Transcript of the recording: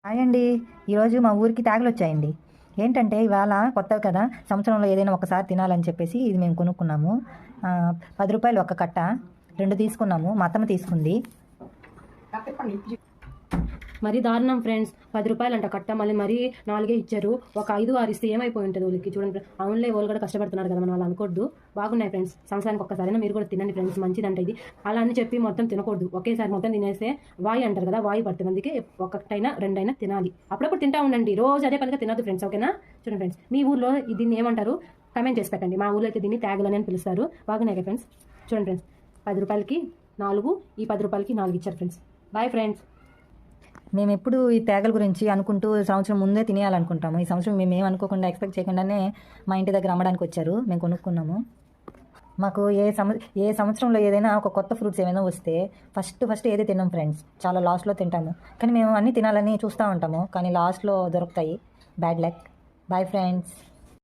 Hi అండి. ఈరోజు మా ఊరికి ట్యాగులు వచ్చాయండి. ఏంటంటే ఇవాళ కొత్తవి కదా, సంవత్సరంలో ఏదైనా ఒకసారి తినాలని చెప్పేసి ఇది మేము కొనుక్కున్నాము. 10 రూపాయలు ఒక కట్ట, 2 తీసుకున్నాము. మా అత్తమ్మ తీసుకుంది. మరీ దారుణం ఫ్రెండ్స్, 10 రూపాయలంట కట్ట, మళ్ళీ 4 ఇచ్చారు. ఒక 5, 6 ఇస్తే ఏమైపోయి ఉంటుంది వాళ్ళకి. చూడండి, అవునులే వాళ్ళు కూడా కష్టపడుతున్నారు కదా, మనం వాళ్ళు అనుకోవద్దు. బాగున్నాయి ఫ్రెండ్స్, సంవత్సరానికి ఒక్కసారైనా మీరు కూడా తినండి ఫ్రెండ్స్, మంచిదంట ఇది. అలా అని చెప్పి మొత్తం తినకూడదు, ఒకేసారి మొత్తం తినేస్తే వాయు అంటారు కదా, వాయు పడుతుంది. అందుకే ఒకటైనా రెండైనా తినాలి, అప్పుడప్పుడు తింటా ఉండండి, రోజు అదే పనిగా తినద్దు ఫ్రెండ్స్, ఓకేనా? చూడండి ఫ్రెండ్స్, మీ ఊర్లో దీన్ని ఏమంటారు కమెంట్ చేసి పెట్టండి. మా ఊర్లో అయితే దీన్ని ట్యాగులని అని పిలుస్తారు. బాగున్నాయి కదా ఫ్రెండ్స్. చూడండి ఫ్రెండ్స్, 10 రూపాయలకి 4, ఈ 10 రూపాయలకి 4 ఇచ్చారు ఫ్రెండ్స్. Bye friends. మేము ఎప్పుడు ఈ తేగల గురించి అనుకుంటూ సంవత్సరం ముందే తినేయాలనుకుంటాము. ఈ సంవత్సరం మేము ఏమనుకోకుండా ఎక్స్పెక్ట్ చేయకుండానే మా ఇంటి దగ్గర అమ్మడానికి వచ్చారు, మేము కొనుక్కున్నాము. మాకు ఏ సంవత్సరంలో ఏదైనా ఒక కొత్త ఫ్రూట్స్ ఏమైనా వస్తే ఫస్ట్ ఏది తిన్నాం ఫ్రెండ్స్, చాలా లాస్ట్లో తింటాము. కానీ మేము అన్నీ తినాలని చూస్తూ ఉంటాము, కానీ లాస్ట్లో దొరుకుతాయి. Bad luck. Bye friends.